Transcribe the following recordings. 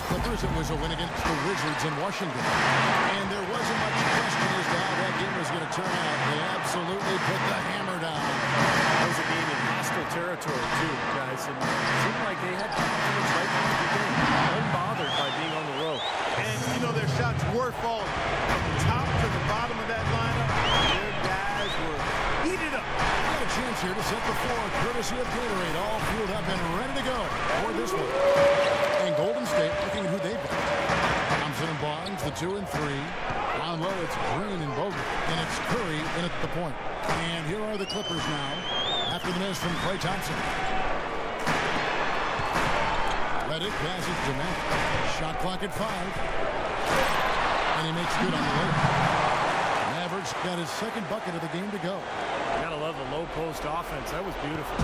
Clippers, it was a win against the Wizards in Washington. And there wasn't much question as to how that game was going to turn out. They absolutely put the hammer down. That was a game in hostile territory, too, guys. And it seemed like they had confidence right from the beginning, unbothered by being on the road. And, you know, their shots were falling. From the top to the bottom of that lineup, their guys were heated up. Got a chance here to set the floor, courtesy of Gatorade, all fueled up and ready to go for this one. And Golden State looking at who they've got. Thompson and Barnes, the 2 and 3. Down low, it's Green and Bogut. And it's Curry in at the point. And here are the Clippers now, after the miss from Klay Thompson. Reddick passes to Matt. Shot clock at 5. And he makes good on the way. Mavericks got his second bucket of the game to go. Gotta love the low post offense. That was beautiful.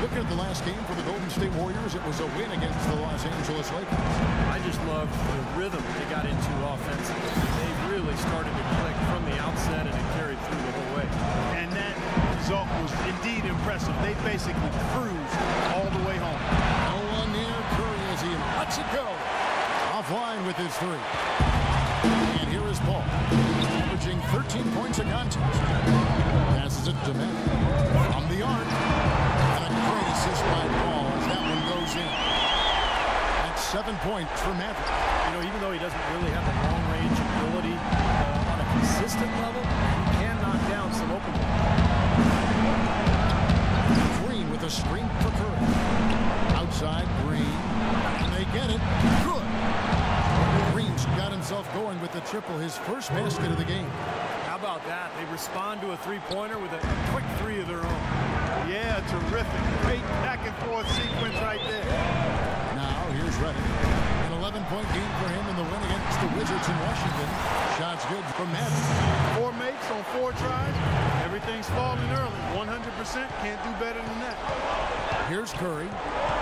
Looking at the last game for the Golden State Warriors, it was a win against the Los Angeles Lakers. I just love the rhythm they got into offensively. They really started to click from the outset, and it carried through the whole way. And that result was indeed impressive. They basically cruised all the way home. No one near Curry as he lets it go. Offline with his 3. And here is Paul, averaging 13 points a contest. Passes it to Matt from the arc. And a great assist by Paul as that one goes in. That's 7 points for Maverick. You know, even though he doesn't really have a long-range ability on a consistent level, he can knock down some open balls. Green with a screen for Curry. Outside, Green. And they get it. Good. Green's got himself going with the triple, his first basket of the game. How about that? They respond to a three-pointer with a quick 3 of their own. Yeah, terrific. Great back-and-forth sequence right there. Now, here's Reddick. An 11-point game for him in the win against the Wizards in Washington. Shots good from Maverick. 4 makes on 4 tries. Everything's falling early. 100%. Can't do better than that. Here's Curry.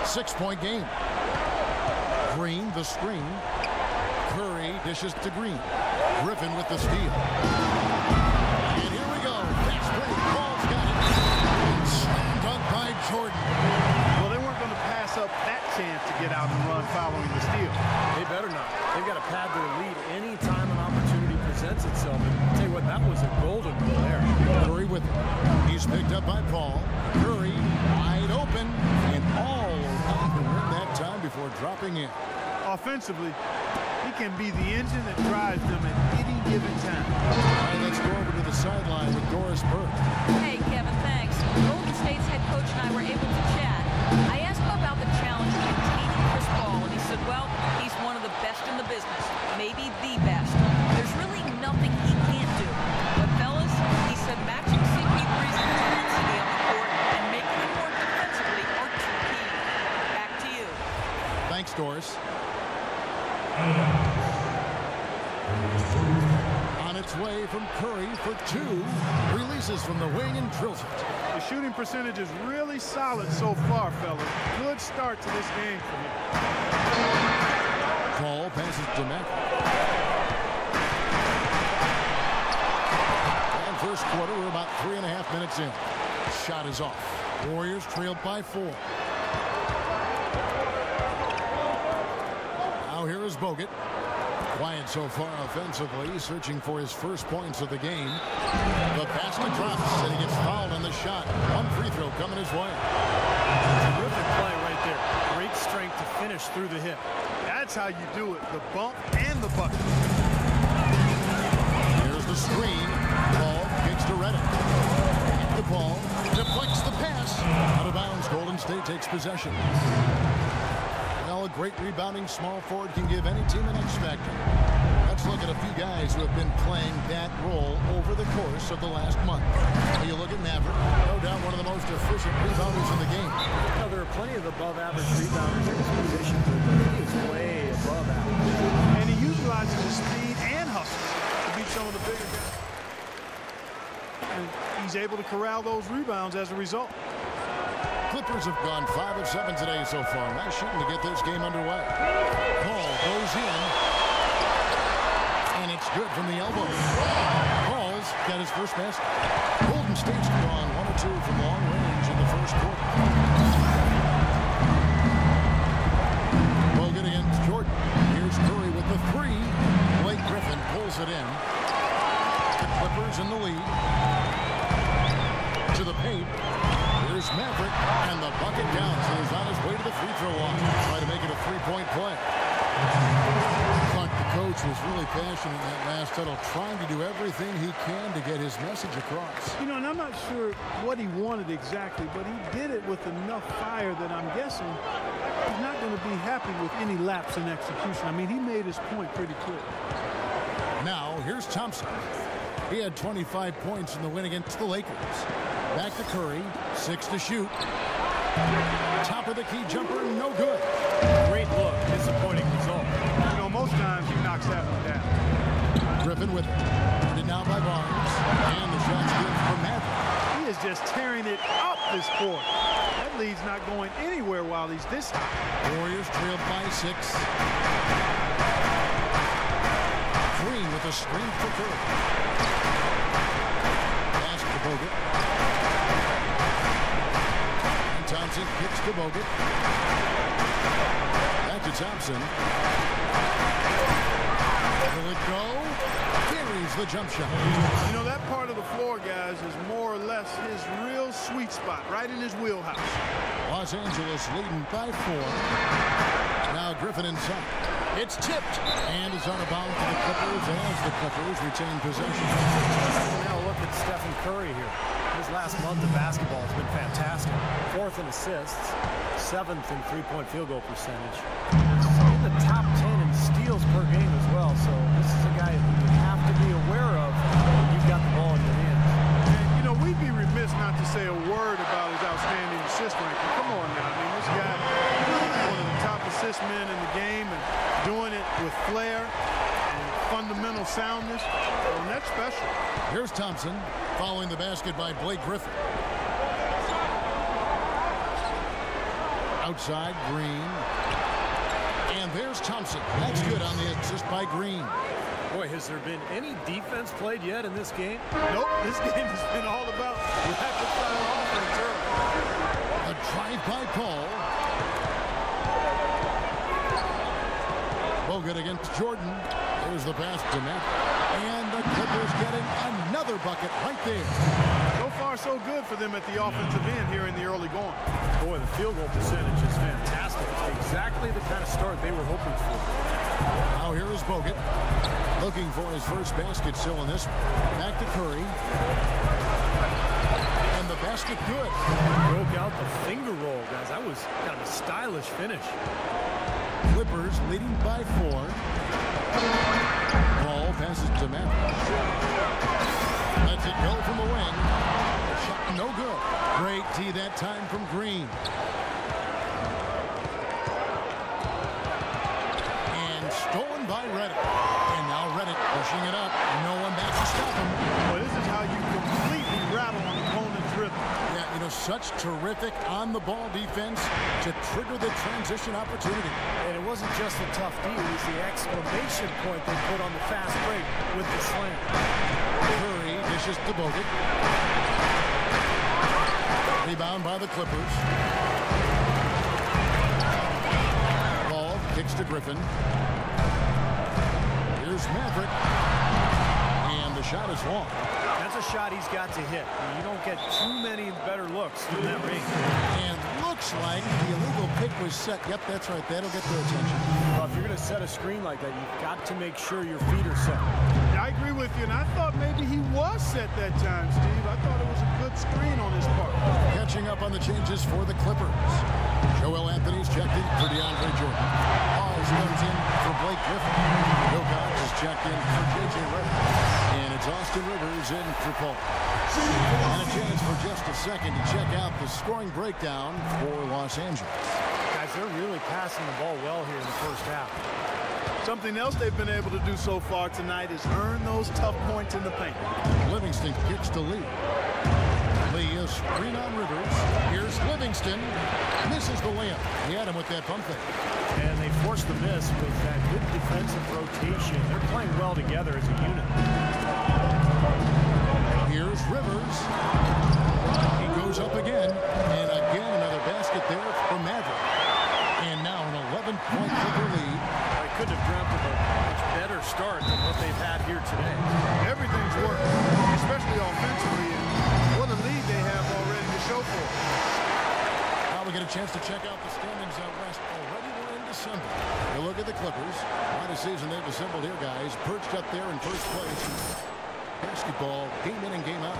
6-point game. Green, the screen. Curry dishes to Green. Griffin with the steal. And here we go. Fast break. Paul's got it. Slam dunk by Jordan. Well, they weren't going to pass up that chance to get out and run following the steal. They better not. They've got to pad their lead any time an opportunity presents itself. And I'll tell you what, that was a golden goal there. Curry with it. He's picked up by Paul. Curry wide open. And all around the rim that time before dropping in. Offensively, he can be the engine that drives them at any given time. All right, let's go over to the sideline with Doris Burke. Hey, Kevin, thanks. Golden State's head coach and I were able to chat. I asked him about the challenge of containing Chris Paul, and he said, well, he's one of the best in the business, maybe the best. There's really nothing he can't do. But, fellas, he said matching CP3's intensity on the court and making it work defensively are two key. Back to you. Thanks, Doris. On its way from Curry for 2. Releases from the wing and drills it. The shooting percentage is really solid so far, fellas. Good start to this game for him. Paul passes to Mack. And first quarter, we're about 3.5 minutes in. Shot is off. Warriors trailed by 4. Now here is Bogut. Quiet so far offensively, searching for his first points of the game. The basket drops, and he gets fouled on the shot. One free throw coming his way. Terrific play right there. Great strength to finish through the hip. That's how you do it, the bump and the bucket. Here's the screen. Paul kicks to Reddick. The ball deflects the pass. Out of bounds, Golden State takes possession. Well, a great rebounding small forward can give any team an X factor. Let's look at a few guys who have been playing that role over the course of the last month. You look at Maverick, no doubt one of the most efficient rebounders in the game. Now, there are plenty of above-average rebounders in this position, but he is way above average. And he utilizes his speed and hustle to beat some of the bigger guys. And he's able to corral those rebounds as a result. Clippers have gone 5 of 7 today so far. Nice shooting to get this game underway. Paul goes in. And it's good from the elbow. Paul's got his first basket. Golden State's gone 1 or 2 from long range in the first quarter. Bogut against Jordan. three-point play. But the coach was really passionate in that last huddle, trying to do everything he can to get his message across. You know, and I'm not sure what he wanted exactly, but he did it with enough fire that I'm guessing he's not going to be happy with any lapse in execution. I mean, he made his point pretty clear. Now, here's Thompson. He had 25 points in the win against the Lakers. Back to Curry, 6 to shoot. Top of the key jumper, no good. Great look, disappointing result. You know, most times he knocks that one down. Griffin with it. Turned down by Barnes. And the shot's good for Maverick. He is just tearing it up this quarter. That lead's not going anywhere while he's this high. Warriors trailed by 6. Green with a screen for Curry. Pass to Bogut. And Thompson kicks to Bogut. Back to Thompson. Will it go? Carries the jump shot. You know, that part of the floor, guys, is more or less his real sweet spot, right in his wheelhouse. Los Angeles leading by 4. Now Griffin inside. It's tipped and is on a bound to the Clippers as the Clippers retain possession. Now look at Stephen Curry here. His last month of basketball has been fantastic. 4th in assists, 7th in three-point field goal percentage. In the top 10 in steals per game as well. So this is a guy who you have to be aware of when you've got the ball in your hands. And, you know, we'd be remiss not to say a word about his outstanding assist ranking. Come on now. I mean, this guy is one of the top assist men in the game and doing it with flair and fundamental soundness. And that's special. Here's Thompson following the basket by Blake Griffin. Outside, Green. And there's Thompson. That's good on the assist by Green. Boy, has there been any defense played yet in this game? Nope, this game has been all about rapid-fire offense early. A drive by Paul. Bogut against Jordan. There's the pass to Matt. And the Clippers getting another bucket right there. So far, so good for them at the offensive end here in the early going. Boy, the field goal percentage is fantastic. It's exactly the kind of start they were hoping for. Now here is Bogut. Looking for his first basket still in this one. Back to Curry. And the basket good. Broke out the finger roll, guys. That was kind of a stylish finish. Clippers leading by 4. Ball passes to Matt. Lets it go from the wing. Shot no good. Great tee that time from Green. And stolen by Reddick. And now Reddick pushing it up. No one back to stop him. Well, this is how you completely rattle an opponent's rhythm. Yeah, you know, such terrific on-the-ball defense to trigger the transition opportunity. And it wasn't just the tough D, it was the exclamation point they put on the fast break with the slam. Curry dishes to Bogut. Rebound by the Clippers. Ball kicks to Griffin. Here's Maverick. And the shot is long. That's a shot he's got to hit. You don't get too many better looks in that range. And looks like the illegal pick was set. Yep, that's right. That'll get their attention. Well, if you're going to set a screen like that, you've got to make sure your feet are set. I agree with you, and I thought maybe he was set that time, Steve. I thought it was a good screen on his part. Catching up on the changes for the Clippers. Joel Anthony's checked in for DeAndre Jordan. Pauls comes in for Blake Griffin. Jokic is checked in for J.J. Redick. And it's Austin Rivers in for Paul. And a chance for just a second to check out the scoring breakdown for Los Angeles. Guys, they're really passing the ball well here in the first half. Something else they've been able to do so far tonight is earn those tough points in the paint. Livingston kicks to Lee. Lee is screen on Rivers. Here's Livingston. Misses the layup. He had him with that pump fake. And they forced the miss with that good defensive rotation. They're playing well together as a unit. Here's Rivers. He goes up again. And again, another basket there for Maverick. And now an 11-point Clipper lead. I couldn't have dreamt of a much better start than what they've had here today. Everything's working, especially offensively. And what a lead they have already to show for it. Now we get a chance to check out the standings out west. Already we're into assembled. You look at the Clippers. What a season they've assembled here, guys. Perched up there in first place. Basketball, game in and game out.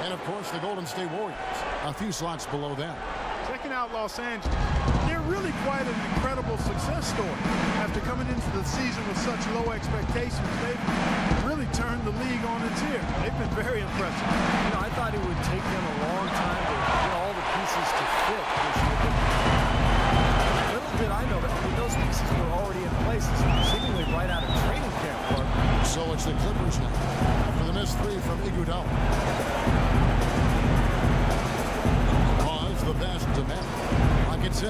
And, of course, the Golden State Warriors, a few slots below them. Checking out Los Angeles, they're really quite an incredible success story. After coming into the season with such low expectations, they've really turned the league on its ear. They've been very impressive. You know, I thought it would take them a long time to get all the pieces to fit this year. Little did I know that those pieces were already in place, seemingly right out of training camp. So it's the Clippers now. After the missed three from Iguodala. Pause the pass to Matt. Clock at 6.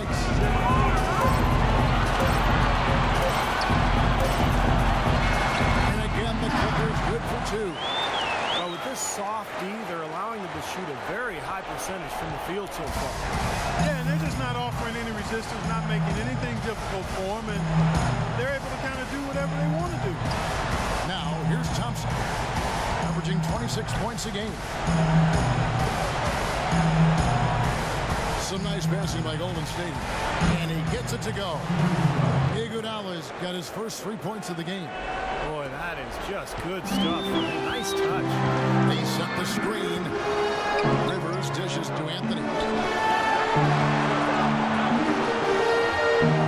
And again, the Clippers good for 2. Well, with this soft D, they're allowing them to shoot a very high percentage from the field so far. Yeah, and they're just not offering any resistance, not making anything difficult for them, and they're able to kind of do whatever they want to do. Now, here's Thompson, averaging 26 points a game. Some nice passing by Golden State, and he gets it to go. Iguodala's got his first 3 points of the game. Boy, that is just good stuff. Nice touch. They set the screen. Rivers dishes to Anthony.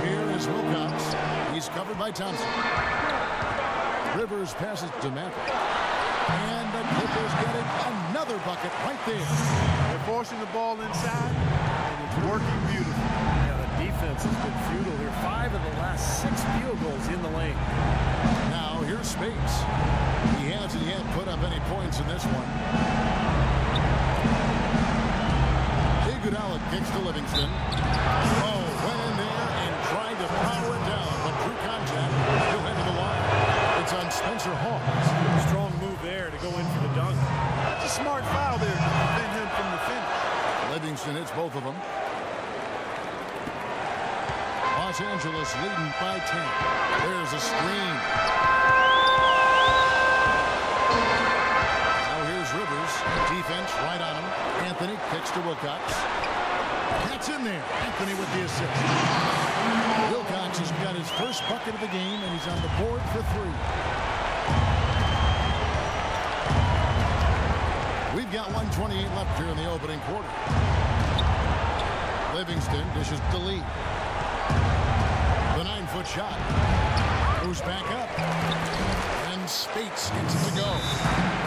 Here is Wilcox. He's covered by Thompson. Rivers passes to Matt. And the Clippers getting another bucket right there. They're forcing the ball inside, and it's working beautifully. Yeah, the defense has been futile here. 5 of the last 6 field goals in the lane. Now here's Spates. He hasn't yet put up any points in this one. Iguodala kicks to Livingston. Oh, went in there and tried to power it down, but through contact, he'll head to the line. It's on Spencer Hawes. Strong move there to go in for the dunk. That's a smart foul there to prevent him from the finish. Livingston hits both of them. Los Angeles leading by 10. There's a screen. Now here's Rivers. Defense right on him. Anthony kicks to Wilcox. That's in there. Anthony with the assist. Wilcox has got his first bucket of the game, and he's on the board for 3. We've got 1:28 left here in the opening quarter. Livingston dishes to Lee. The 9-foot shot. Goes back up. And Spates gets it to go.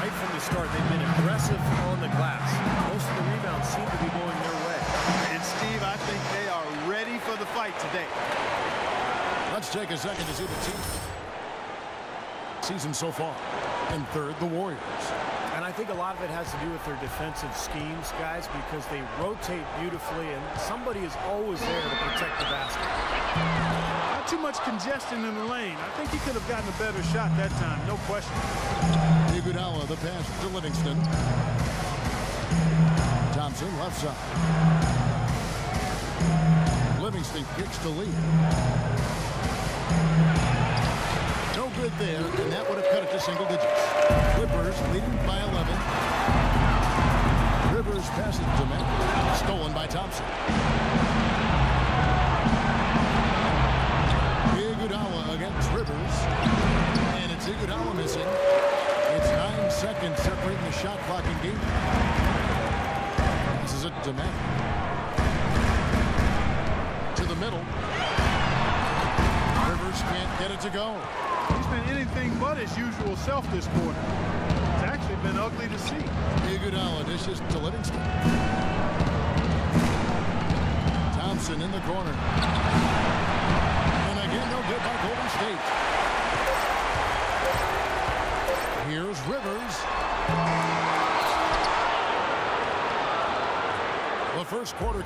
Right from the start, they've been aggressive on the glass. Most of the rebounds seem to be going their way. And Steve, I think they are ready for the fight today. Let's take a second to see the team season so far. And third, the Warriors. And I think a lot of it has to do with their defensive schemes, guys, because they rotate beautifully, and somebody is always there to protect the basket. Not too much congestion in the lane. I think he could have gotten a better shot that time, no question. Iguodala, the pass to Livingston. Thompson, left side. Livingston kicks to Lee. No good there, and that would have cut it to single digits. Clippers leading by 11. Rivers passes to Matt. Stolen by Thompson. Iguodala against Rivers. And it's Iguodala missing. It's 9 seconds separating the shot clock and game. This is it to Matt. To the middle. Rivers can't get it to go. He's been anything but his usual self this quarter. It's actually been ugly to see. Iguodala dishes to Livingston. Thompson in the corner. And again, no good by Golden State. Here's Rivers. The first quarter